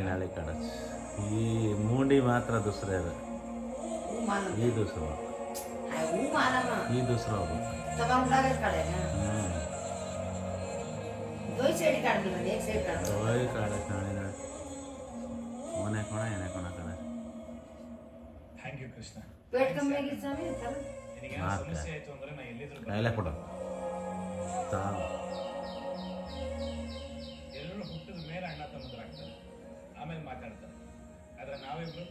नाले काढ ही मुंडी मात्र दुसरे ही दुसरं ही दुसरं कोणा कोणा येण्या कोणाकडे ಥ್ಯಾಂಕ್ ಯು ಕೃಷ್ಣ ಪೇಟ್ ಕಮ್ಮಿ ಆಗಿತ್ತು ಸ್ವಾಮಿ ನಿನಗೆ ಸಮಸ್ಯೆ ಆಯ್ತು ಅಂದ್ರೆ ನಾ ಎಲ್ಲಿದ್ರು ಕಾಯಿಲೆ ಕೊಡ ಎಲ್ಲರೂ ಹುಟ್ಟಿದ ಮೇಲೆ ಅಣ್ಣ ತಮ್ಮಂದರಾಗ್ತಾರೆ ಆಮೇಲೆ ಮಾತಾಡ್ತಾರೆ ಆದ್ರೆ ನಾವಿಬ್ರು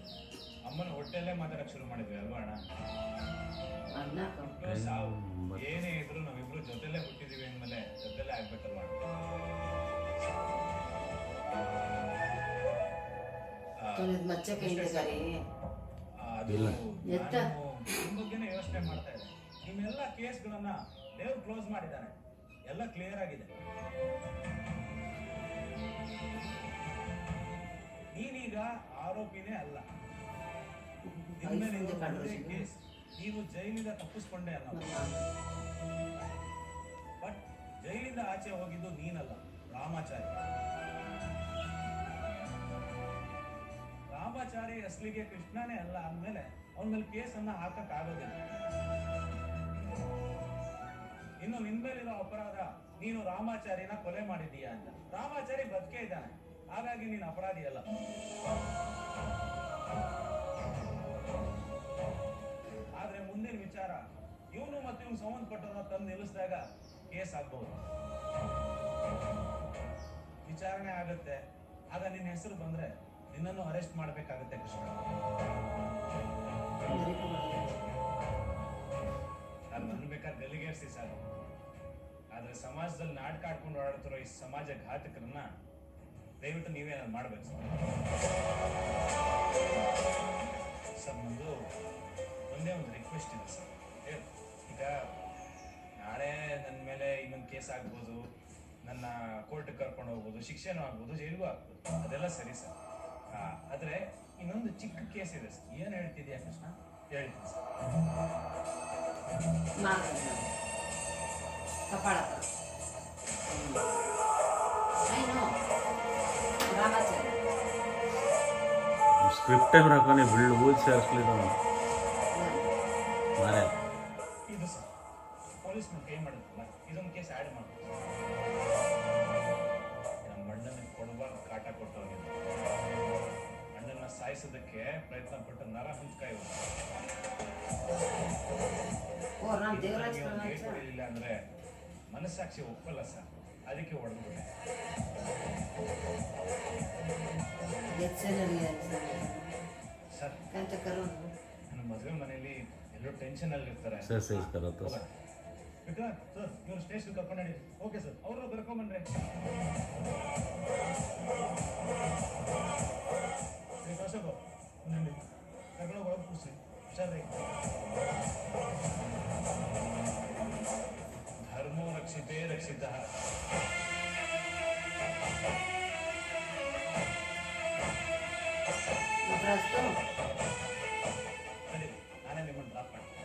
ಅಮ್ಮನ ಹೊಟ್ಟೆಲ್ಲೇ ಮಾತಾಡಕ್ ಶುರು ಮಾಡಿದ್ವಿ ಅಲ್ವಾ ಅಣ್ಣ ಹುಟ್ಟು ಸಾವು ಏನೇ ಇದ್ರು ನಾವಿಬ್ರು ಜೊತೆಲೇ ಹುಟ್ಟಿದೀವಿ ಅಂದ್ಮೇಲೆ ಜೊತೆಲೇ ಆಗ್ಬೇಕಲ್ವಾ ಮಚ್ಚ ಕೈಗಾರಿ ನಿಮ್ ಬಗ್ಗೆನೇ ಯೋಚನೆ ಮಾಡ್ತಾ ಇದ್ದೆ ನಿಮ್ಮೆಲ್ಲ ಕೇಸ್ಗಳನ್ನ ದೇವ್ರು ಕ್ಲೋಸ್ ಮಾಡಿದ್ದಾನೆ ಎಲ್ಲ ಕ್ಲಿಯರ್ ಆಗಿದೆ ನೀನೀಗ ಆರೋಪಿನೇ ಅಲ್ಲ ಕೇಸ್ ನೀನು ಜೈಲಿಂದ ತಪ್ಪಿಸ್ಕೊಂಡೆ ಅಲ್ಲ ಬಟ್ ಜೈಲಿಂದ ಆಚೆ ಹೋಗಿದ್ದು ನೀನಲ್ಲ ರಾಮಾಚಾರಿ ರಾಮಾಚಾರಿ ಅಸಲಿಗೆ ಕೃಷ್ಣನೇ ಅಲ್ಲ ಅಂದ್ಮೇಲೆ ಅವನ ಮೇಲೆ ಕೇಸನ್ನ ಹಾಕಕ್ ಆಗೋದಿಲ್ಲ ಇನ್ನು ನಿನ್ ಮೇಲಿರೋ ಅಪರಾಧ ನೀನು ರಾಮಾಚಾರಿನ ಕೊಲೆ ಮಾಡಿದೀಯ ಅಂತ ರಾಮಾಚಾರಿ ಬದುಕೇ ಇದ್ದಾನೆ ಹಾಗಾಗಿ ನೀನು ಅಪರಾಧಿ ಅಲ್ಲ ಆದ್ರೆ ಮುಂದಿನ ವಿಚಾರ ಇವನು ಮತ್ತೆ ಇವ್ನು ಸಂಬಂಧಪಟ್ಟವ್ರನ್ನ ತಂದು ನಿಲ್ಲಿಸಿದಾಗ ಕೇಸ್ ಆಗ್ಬಹುದು ವಿಚಾರಣೆ ಆಗತ್ತೆ ಆಗ ನಿನ್ನ ಹೆಸರು ಬಂದ್ರೆ ನಿನ್ನನ್ನು ಅರೆಸ್ಟ್ ಮಾಡಬೇಕಾಗುತ್ತೆ ಕೃಷ್ಣ ನಾನು ನನ್ನ ಬೇಕಾದ್ರೆ ಡೆಲಿಗೇಟ್ಸಿ ಸರ್ ಆದ್ರೆ ಸಮಾಜದಲ್ಲಿ ನಾಟಕ ಆಡ್ಕೊಂಡು ಓಡಾಡ್ತಿರೋ ಈ ಸಮಾಜ ಘಾತಕರನ್ನ ದಯವಿಟ್ಟು ನೀವೇನಾದ್ರು ಮಾಡ್ಬೇಕು ಸರ್ ನಂದು ಒಂದೇ ಒಂದು ರಿಕ್ವೆಸ್ಟ್ ಇದೆ ಸರ್ ಈಗ ನಾಳೆ ನನ್ನ ಮೇಲೆ ಇನ್ನೊಂದು ಕೇಸ್ ಆಗ್ಬೋದು ನನ್ನ ಕೋರ್ಟ್ಗೆ ಕರ್ಕೊಂಡು ಹೋಗ್ಬೋದು ಶಿಕ್ಷೆನೂ ಆಗ್ಬೋದು ಜೈಲಿಗೂ ಆಗ್ಬೋದು ಅದೆಲ್ಲ ಸರಿ ಸರ್ ಆದ್ರೆ ಇನ್ನೊಂದು ಚಿಕ್ಕ ಕೇಸ್ ಇದೆ ಸರ್ ಏನ್ ಹೇಳ್ತಿದ್ಯಾ ಕೃಷ್ಣ ಹೇಳ್ತೀನಿ ಸರ್ स्क्रिप्ट रखने बिल्ड वो ಸೇರಿಸಲಿಲ್ಲ ಮಾರೇ ಇದು ಸರ್ ಪೊಲೀಸ್ ಮೇಲೆ ಕೈ ಮಾಡಿದ್ರಲ್ಲ ಇದೊಂದು ಕೇಸ್ ಆ್ಯಡ್ ಮಾಡ್ಬೋದು ನಮ್ಮ ಅಣ್ಣನಿಗೆ ಕೊಡಬಾರ್ದು ಕಾಟ ಕೊಟ್ಟವ್ರಿಗೆ ಅಣ್ಣನ ಸಾಯಿಸೋದಕ್ಕೆ ಪ್ರಯತ್ನ ಪಟ್ಟು ನರ ಹಂಚ್ಕಾಯಿ ಹೊಡಿಲಿಲ್ಲ ಅಂದ್ರೆ ಮನಸ್ಸಾಕ್ಷಿ ಒಪ್ಪಲ್ಲ ಸರ್ ಅದಕ್ಕೆ ಹೊಡೆದ್ಬಿಟ್ಟೆ ಸರ್ ನನ್ನ ಮದುವೆ ಮನೆಯಲ್ಲಿ ಎಲ್ಲರೂ ಟೆನ್ಷನ್ ಅಲ್ಲಿ ಇರ್ತಾರೆ ಇವ್ರು ಸ್ಟೇಷನ್ ಕರ್ಕೊಂಡು ನಡಿ ಓಕೆ ಸರ್ ಅವರು ಕರ್ಕೊಂಡ್ಬಂದ್ರೆ ಕರ್ಕೊಂಡು ಹೋಗಿ ಕೂರಿಸಿ ಹುಷಾರ್ರಿ ಧರ್ಮೋ ರಕ್ಷಿತೇ ರಕ್ಷಿತ ನಾನೇ ನಿಮ್ಮನ್ನು ಡ್ರಾಪ್ ಮಾಡಿ